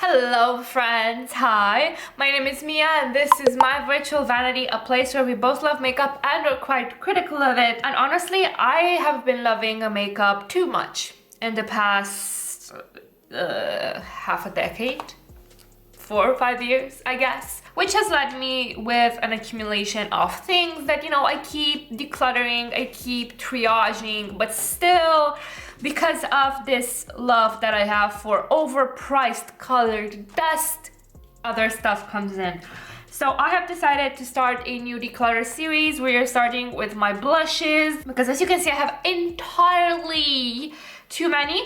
Hello friends, hi, my name is Mia and this is my virtual vanity, a place where we both love makeup and are quite critical of it. And honestly, I have been loving makeup too much in the past half a decade, 4 or 5 years, I guess. Which has led me with an accumulation of things that, I keep decluttering, I keep triaging, but still, because of this love that I have for overpriced colored dust, other stuff comes in. So I have decided to start a new declutter series. We are starting with my blushes, because as you can see, I have entirely too many,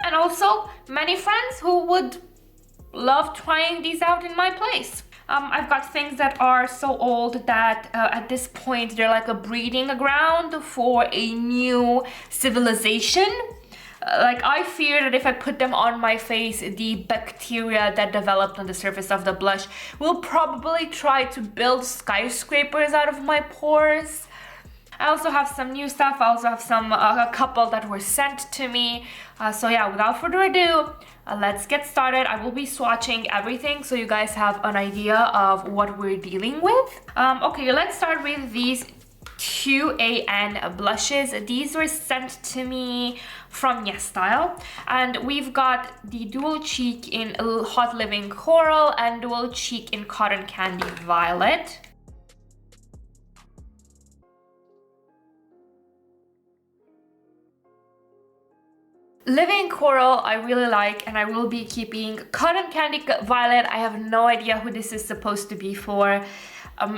and also many friends who would love trying these out in my place. I've got things that are so old that at this point they're like a breeding ground for a new civilization. Like I fear that if I put them on my face, the bacteria that developed on the surface of the blush will probably try to build skyscrapers out of my pores. I also have some new stuff. I also have a couple that were sent to me. So yeah, without further ado, let's get started. I will be swatching everything so you guys have an idea of what we're dealing with. Okay, let's start with these 2AN blushes. These were sent to me from YesStyle, and we've got the dual cheek in Hot Living Coral and dual cheek in Cotton Candy Violet. Living Coral I really like, and I will be keeping. Cotton Candy Violet, I have no idea who this is supposed to be for.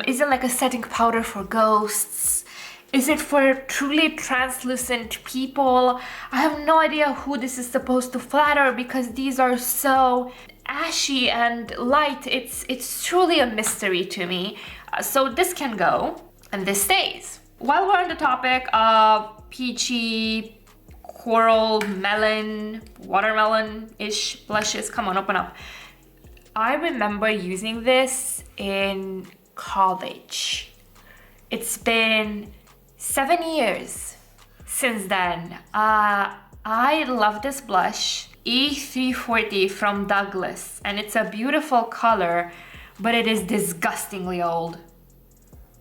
Is it like a setting powder for ghosts? Is it for truly translucent people? I have no idea who this is supposed to flatter, because these are so ashy and light. It's truly a mystery to me. So this can go, and this stays. While we're on the topic of peachy, coral, melon, watermelon-ish blushes, come on, open up. I remember using this in college. It's been 7 years since then. I love this blush, E340 from Douglas, and it's a beautiful color, but it is disgustingly old.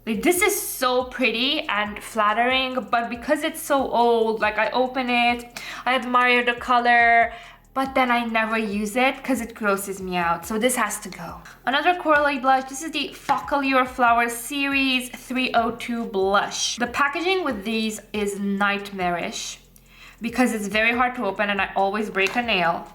Like, this is so pretty and flattering, but because it's so old, like I open it, I admire the color, but then I never use it because it grosses me out. So this has to go. Another corally blush. This is the Focallure Flower Series 302 blush. The packaging with these is nightmarish because it's very hard to open and I always break a nail.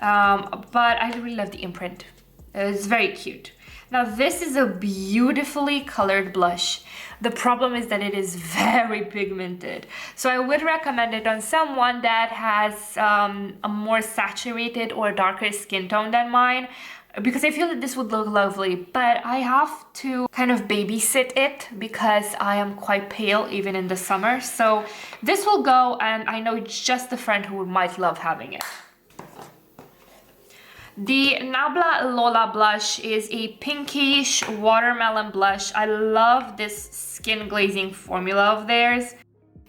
But I really love the imprint. It's very cute. Now this is a beautifully colored blush. The problem is that it is very pigmented. So I would recommend it on someone that has a more saturated or darker skin tone than mine, because I feel that this would look lovely, but I have to kind of babysit it because I am quite pale even in the summer. So this will go, and I know just a friend who might love having it. The Nabla Lola blush is a pinkish watermelon blush. I love this skin glazing formula of theirs.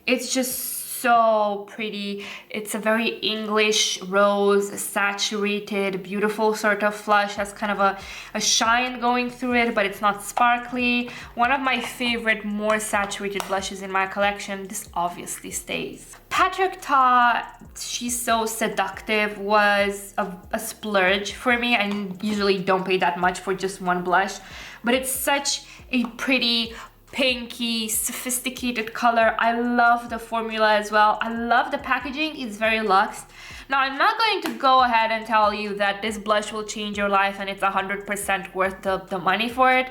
It's just so pretty. It's a very English rose, saturated, beautiful sort of flush. Has kind of a shine going through it, but it's not sparkly. One of my favorite, more saturated blushes in my collection. This obviously stays. Patrick Ta, She's So Seductive was a splurge for me. I usually don't pay that much for just one blush, but it's such a pretty, pinky, sophisticated color. I love the formula as well. I love the packaging. It's very luxe. Now, I'm not going to go ahead and tell you that this blush will change your life and it's 100% worth the money for it,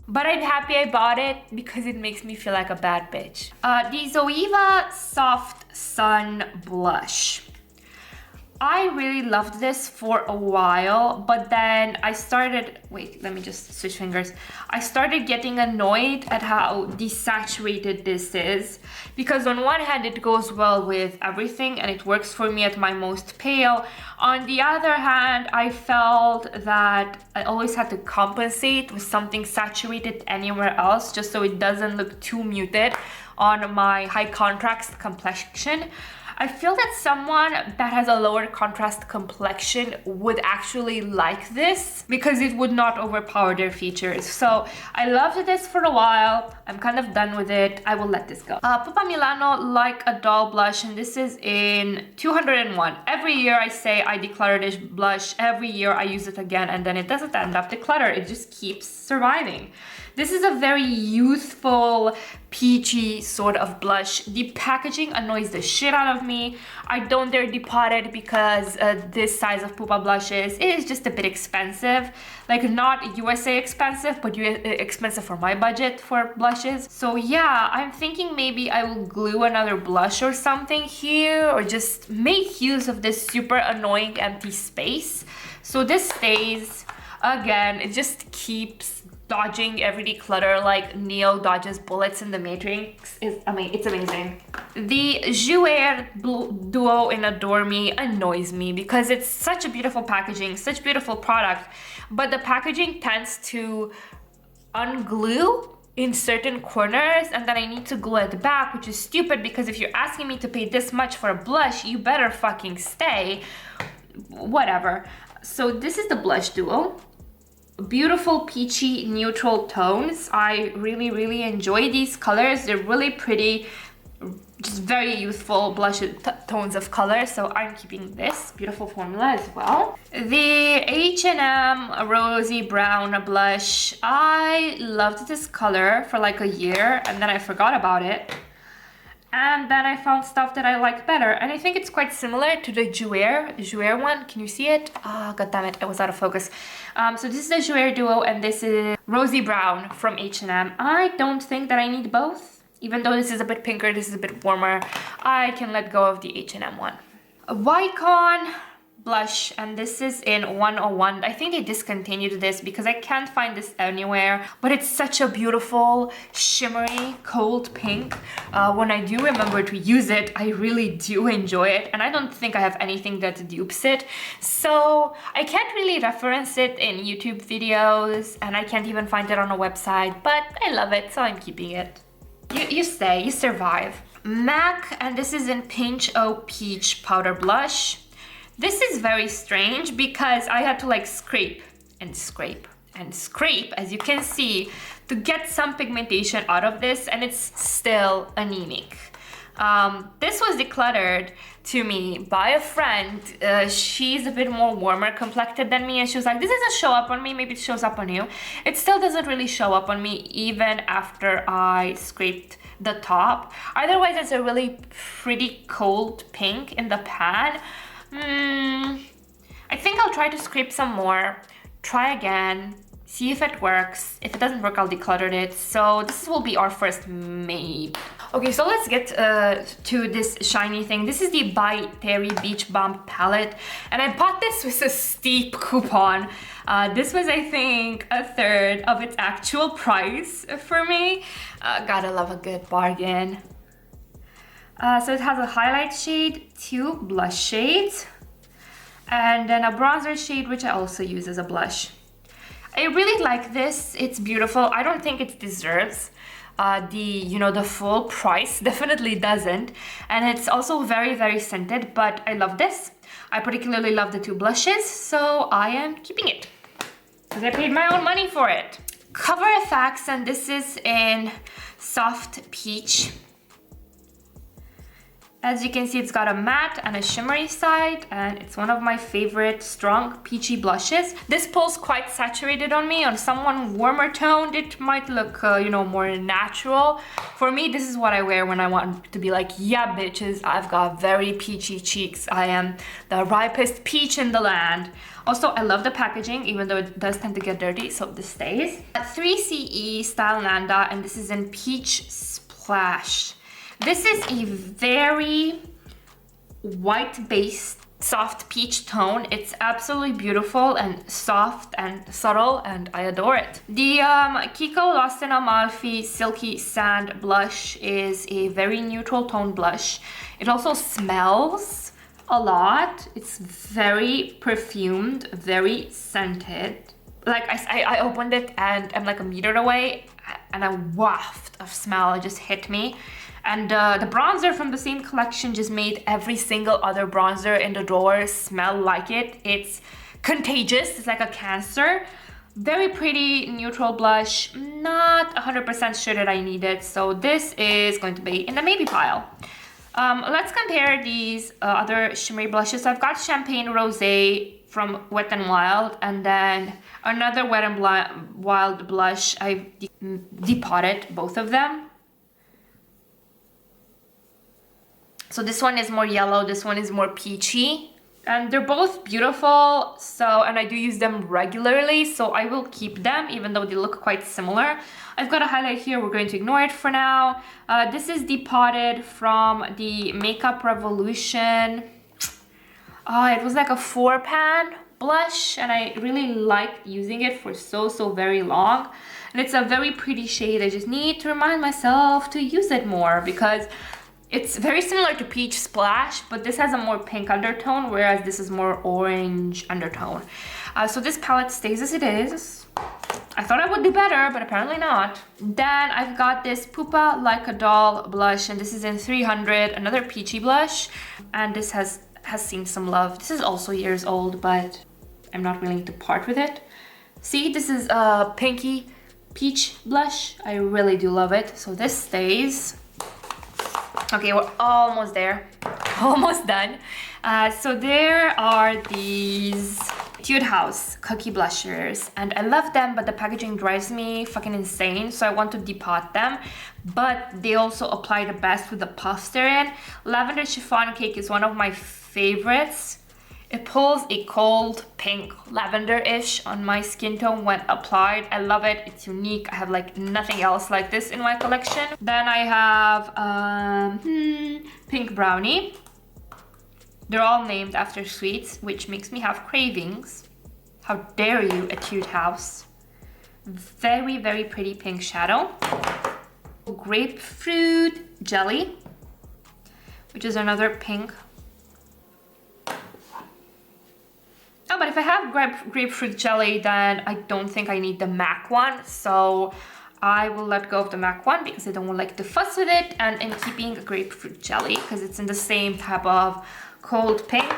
but I'm happy I bought it because it makes me feel like a bad bitch. The Zoeva Soft Sun Blush. I really loved this for a while, but then I started, wait, let me just switch fingers. I started getting annoyed at how desaturated this is, because on one hand it goes well with everything and it works for me at my most pale. On the other hand, I felt that I always had to compensate with something saturated anywhere else just so it doesn't look too muted on my high contrast complexion. I feel that someone that has a lower contrast complexion would actually like this because it would not overpower their features. So I loved this for a while. I'm kind of done with it. I will let this go. Pupa Milano Like a Doll blush, and this is in 201. Every year I say I declutter this blush. Every year I use it again, and then it doesn't end up decluttered. It just keeps surviving. This is a very youthful, peachy sort of blush. The packaging annoys the shit out of me. I don't dare depot it because this size of Pupa blushes is just a bit expensive. Like, not USA expensive, but expensive for my budget for blushes. So yeah, I'm thinking maybe I will glue another blush or something here, or just make use of this super annoying empty space. So this stays. Again, it just keeps dodging every declutter like Neo dodges bullets in the Matrix. It's amazing. The Jouer Duo in Adore Me annoys me because it's such a beautiful packaging, such beautiful product, but the packaging tends to unglue in certain corners, and then I need to glue it back, which is stupid because if you're asking me to pay this much for a blush, you better fucking stay. Whatever. So this is the blush duo. Beautiful peachy neutral tones. I really enjoy these colors. They're really pretty, just very youthful blush tones of color, so I'm keeping this beautiful formula as well. The H&M Rosy Brown blush. I loved this color for like a year, and then I forgot about it. And then I found stuff that I like better. And I think it's quite similar to the Jouer one. Can you see it? Oh, god damn it, it was out of focus. So this is the Jouer Duo, and this is Rosy Brown from H&M. I don't think that I need both. Even though this is a bit pinker, this is a bit warmer, I can let go of the H&M one. A Wycon blush, and this is in 101. I think they discontinued this because I can't find this anywhere, but it's such a beautiful shimmery cold pink. When I do remember to use it, I really do enjoy it, and I don't think I have anything that dupes it, so I can't really reference it in YouTube videos, and I can't even find it on a website, but I love it, so I'm keeping it. You stay, you survive. MAC, and this is in Pinch O Peach powder blush. This is very strange because I had to like scrape and scrape and scrape, as you can see, to get some pigmentation out of this, and it's still anemic. This was decluttered to me by a friend. She's a bit more warmer complected than me, and she was like, this doesn't show up on me, maybe it shows up on you. It still doesn't really show up on me even after I scraped the top. Otherwise, it's a really pretty cold pink in the pan. I think I'll try to scrape some more, try again, see if it works. If it doesn't work, I'll declutter it. So this will be our first maybe. Okay, so let's get to this shiny thing. This is the By Terry Beach Bomb palette, and I bought this with a steep coupon. This was, I think, a third of its actual price for me. Gotta love a good bargain. So it has a highlight shade, 2 blush shades, and then a bronzer shade, which I also use as a blush. I really like this. It's beautiful. I don't think it deserves the full price. Definitely doesn't. And it's also very scented, but I love this. I particularly love the 2 blushes, so I am keeping it because I paid my own money for it. Cover FX, and this is in Soft Peach. As you can see, it's got a matte and a shimmery side, and it's one of my favorite strong peachy blushes. This pulls quite saturated on me. On someone warmer toned, it might look, more natural. For me, this is what I wear when I want to be like, yeah, bitches, I've got very peachy cheeks. I am the ripest peach in the land. Also, I love the packaging, even though it does tend to get dirty, so this stays. 3CE Style Nanda, and this is in Peach Splash. This is a very white-based soft peach tone. It's absolutely beautiful and soft and subtle, and I adore it. The Kiko Lost in Amalfi Silky Sand blush is a very neutral tone blush. It also smells a lot. It's very perfumed, very scented. Like I opened it and I'm like a meter away, and a waft of smell just hit me. And the bronzer from the same collection just made every single other bronzer in the drawer smell like it. It's contagious, it's like a cancer. Very pretty neutral blush, not 100% sure that I need it, so this is going to be in the maybe pile. Let's compare these other shimmery blushes. I've got Champagne Rosé from Wet n Wild, and then another Wet n Wild blush. I've depotted both of them. So this one is more yellow, this one is more peachy. And they're both beautiful, and I do use them regularly, so I will keep them even though they look quite similar. I've got a highlight here, we're going to ignore it for now. This is depotted from the Makeup Revolution. It was like a 4-pan blush, and I really liked using it for so very long. And it's a very pretty shade. I just need to remind myself to use it more because it's very similar to Peach Splash, but this has a more pink undertone, whereas this is more orange undertone. So this palette stays as it is. I thought I would do better, but apparently not. Then I've got this Pupa Like a Doll blush, and this is in 300, another peachy blush. And this has seen some love. This is also years old, but I'm not willing to part with it. See, this is a pinky peach blush. I really do love it. So this stays. Okay, we're almost there, almost done. So there are these Etude House cookie blushers, and I love them, but the packaging drives me fucking insane, so I want to depot them. But they also apply the best with the puffs they're in. Lavender Chiffon Cake is one of my favorites. It pulls a cold pink lavender-ish on my skin tone when applied. I love it. It's unique. I have like nothing else like this in my collection. Then I have Pink Brownie. They're all named after sweets, which makes me have cravings. How dare you, Etude House. Very pretty pink shadow. Grapefruit Jelly, which is another pink. Oh, but if I have grapefruit jelly, then I don't think I need the MAC one. So I will let go of the MAC one because I don't like to fuss with it. And in keeping grapefruit jelly because it's in the same type of cold pink.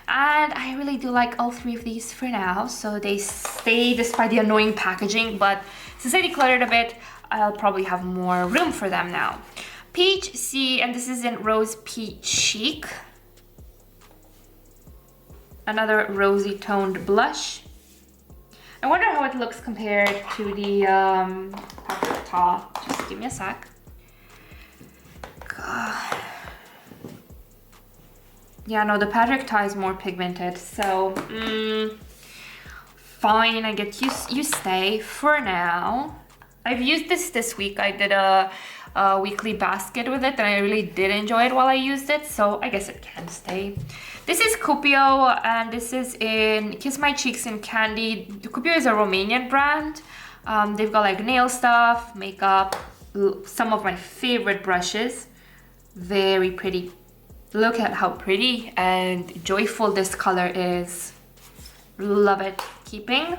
And I really do like all three of these for now. So they stay despite the annoying packaging. But since I decluttered a bit, I'll probably have more room for them now. Peach Sea, and this is in Rose Peach Chic. Another rosy toned blush. I wonder how it looks compared to the Patrick Ta. Just give me a sec. God. Yeah, no, the Patrick Ta is more pigmented, so fine, I get you stay for now. I've used this week. I did a weekly basket with it, and I really did enjoy it while I used it, so I guess it can stay. This is Cupio, and this is in Kiss My Cheeks in Candy. Cupio is a Romanian brand. They've got like nail stuff, makeup, some of my favorite brushes. Very pretty. Look at how pretty and joyful this color is. Love it. Keeping.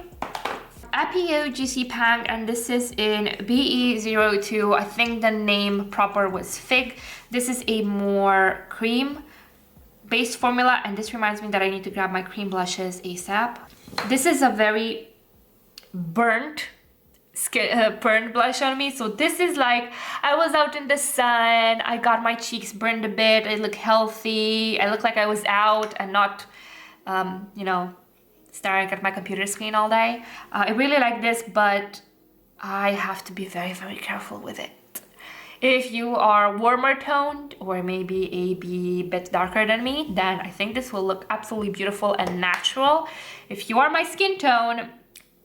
Apio Juicy Pang, and this is in BE02. I think the name proper was Fig. This is a more cream based formula, and this reminds me that I need to grab my cream blushes ASAP. This is a very burnt blush on me. So this is like, I was out in the sun, I got my cheeks burned a bit, I look healthy, I look like I was out and not, you know, staring at my computer screen all day. I really like this, but I have to be very careful with it. If you are warmer toned or maybe a bit darker than me, then I think this will look absolutely beautiful and natural. If you are my skin tone,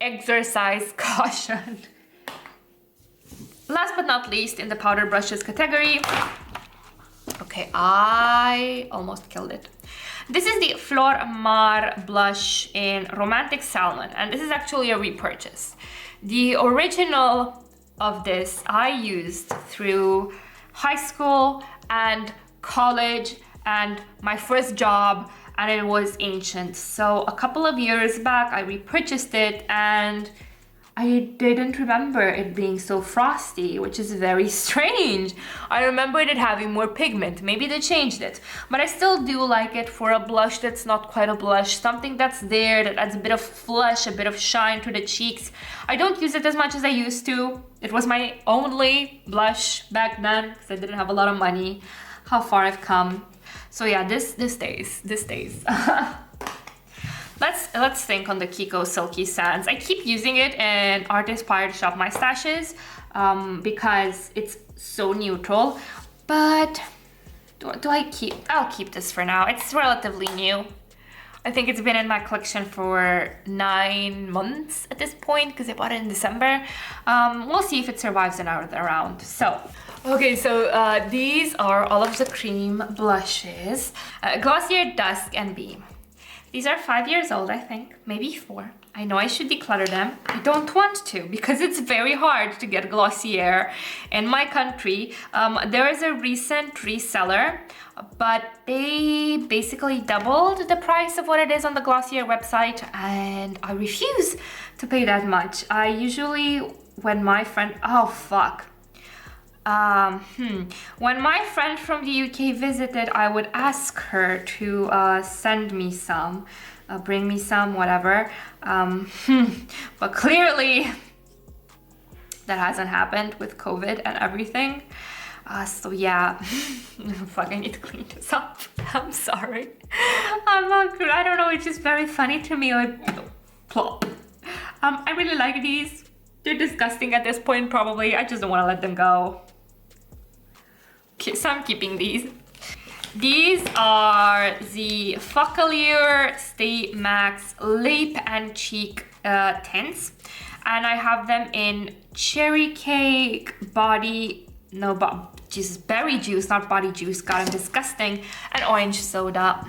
exercise caution. Last but not least, in the powder brushes category, okay, I almost killed it. This is the Flor Mar blush in Romantic Salmon, and this is actually a repurchase. The original of this I used through high school and college and my first job, and it was ancient. So a couple of years back I repurchased it, and I didn't remember it being so frosty, which is very strange. I remembered it having more pigment. Maybe they changed it. But I still do like it for a blush that's not quite a blush. Something that's there, that adds a bit of flush, a bit of shine to the cheeks. I don't use it as much as I used to. It was my only blush back then because I didn't have a lot of money. How far I've come. So yeah, this stays. This stays. Let's think on the Kiko Silky Sands. I keep using it in Art Inspired Shop My Stashes because it's so neutral. But I'll keep this for now. It's relatively new. I think it's been in my collection for 9 months at this point because I bought it in December. We'll see if it survives another round. So, okay, so these are all of the cream blushes. Glossier Dusk and Beam. These are 5 years old, I think, maybe 4. I know I should declutter them. I don't want to because it's very hard to get Glossier in my country. There is a recent reseller, but they basically doubled the price of what it is on the Glossier website, and I refuse to pay that much. I usually, when my friend, oh fuck. When my friend from the UK visited, I would ask her to send me some, bring me some, whatever. But clearly that hasn't happened with COVID and everything. So yeah, fuck, I need to clean this up. I'm sorry. I'm not good. I don't know, it's just very funny to me, like plop. I really like these. They're disgusting at this point, probably. I just don't want to let them go. Okay, so I'm keeping these. These are the Focallure Stay Max Lip and Cheek tints. And I have them in Cherry Cake, Berry Juice, not Body Juice. God, I'm disgusting. And Orange Soda.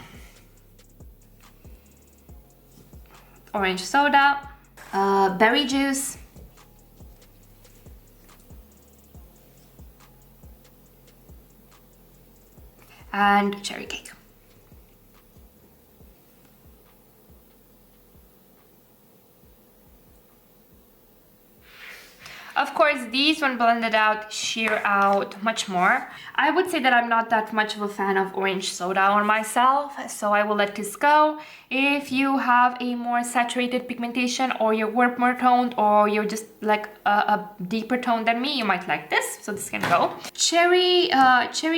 Orange Soda. Berry Juice. And Cherry Cake. Of course, these, when blended out, sheer out much more. I would say that I'm not that much of a fan of orange soda on myself, so I will let this go. If you have a more saturated pigmentation, or you're more toned, or you're just like a deeper tone than me, you might like this, so this can go. Cherry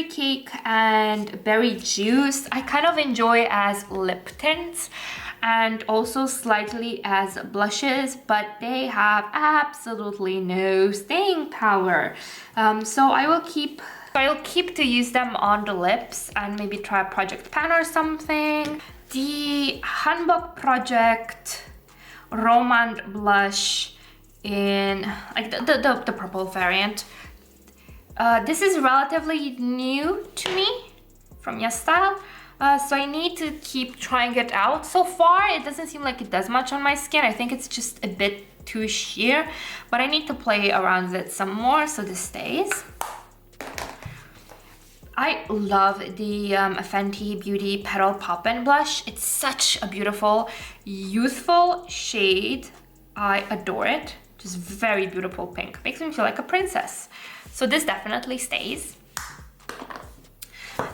Cake and Berry Juice, I kind of enjoy as lip tints and also slightly as blushes, but they have absolutely no staying power. So I'll keep to use them on the lips and maybe try a project pan or something. The Hanbok Project Romand blush in like the purple variant. This is relatively new to me from YesStyle. So I need to keep trying it out. So far, it doesn't seem like it does much on my skin. I think it's just a bit too sheer, but I need to play around with it some more so this stays. I love the Fenty Beauty Petal Pop-In blush. It's such a beautiful, youthful shade. I adore it. Just very beautiful pink. Makes me feel like a princess. So this definitely stays.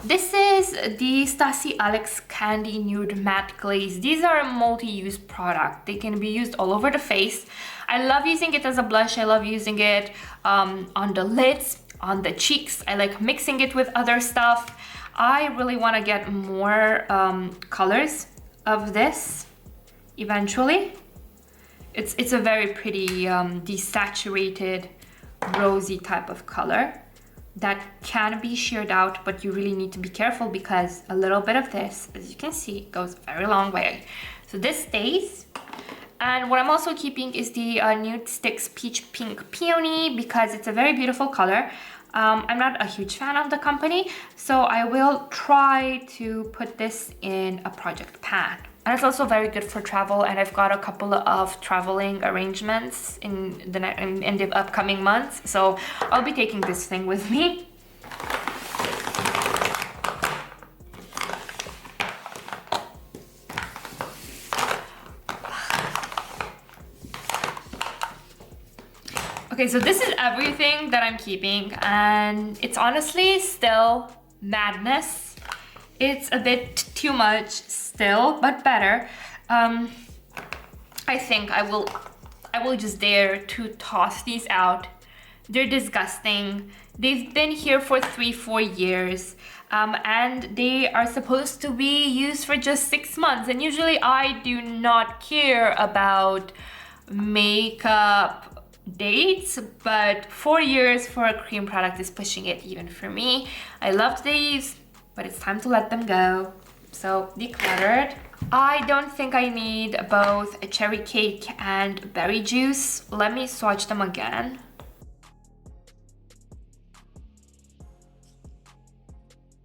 This is the Stassi Alex Candy Nude Matte Glaze. These are a multi-use product. They can be used all over the face. I love using it as a blush. I love using it on the lids, on the cheeks. I like mixing it with other stuff. I really want to get more colors of this eventually. It's a very pretty desaturated, rosy type of color that can be sheared out, but you really need to be careful because a little bit of this, as you can see, goes a very long way. So this stays. And what I'm also keeping is the Nude Sticks Peach Pink Peony because it's a very beautiful color. I'm not a huge fan of the company, so I will try to put this in a project pan. And it's also very good for travel, and I've got a couple of traveling arrangements in the upcoming months, so I'll be taking this thing with me. Okay, so this is everything that I'm keeping, and it's honestly still madness. It's a bit too much still, but better. I think I will just dare to toss these out. They're disgusting. They've been here for 3-4 years, and they are supposed to be used for just 6 months. And usually I do not care about makeup dates, but 4 years for a cream product is pushing it even for me. I loved these, but it's time to let them go. So decluttered. I don't think I need both a cherry cake and berry juice. Let me swatch them again.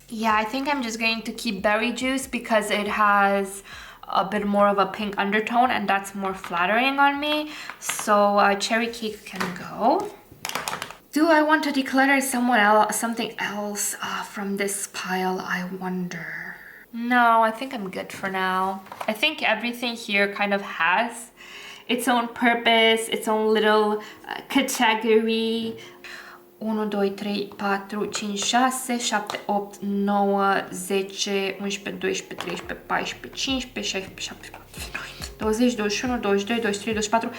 Yeah, I think I'm just going to keep berry juice because it has a bit more of a pink undertone and that's more flattering on me. So cherry cake can go. Do I want to declutter something else from this pile, I wonder? No, I think I'm good for now. I think everything here kind of has its own purpose, its own little category. 1, 2, 3, 4, 5, 6, 7, 8, 9, 10, 11, 12, 13, 14, 15, 16, 17, 20, 21, 22, 23, 24,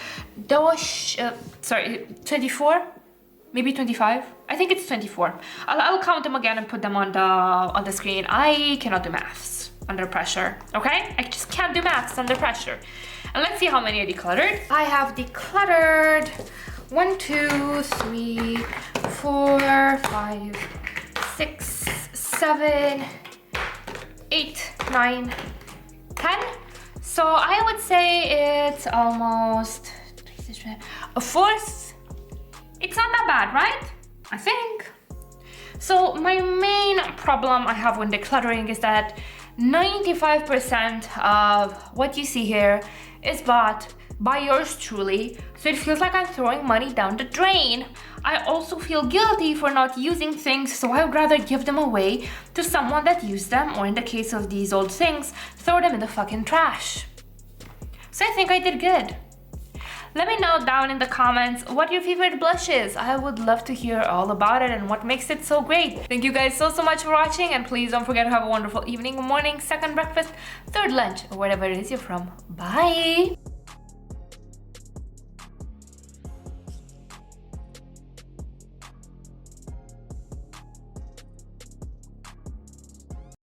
24? Maybe 25? I think it's 24. I'll count them again and put them on the screen. I cannot do maths under pressure, okay? I just can't do maths under pressure. And let's see how many I decluttered. I have decluttered 1, 2, 3, 4, 5, 6, 7, 8, 9, 10. So I would say it's almost a fourth. It's not that bad, right? I think. So my main problem I have when decluttering is that 95% of what you see here is bought by yours truly, so it feels like I'm throwing money down the drain. I also feel guilty for not using things, so I would rather give them away to someone that used them, or in the case of these old things, throw them in the fucking trash. So I think I did good. Let me know down in the comments what your favorite blush is. I would love to hear all about it and what makes it so great. Thank you guys so much for watching, and please don't forget to have a wonderful evening, morning, second breakfast, third lunch, or whatever it is you're from. Bye!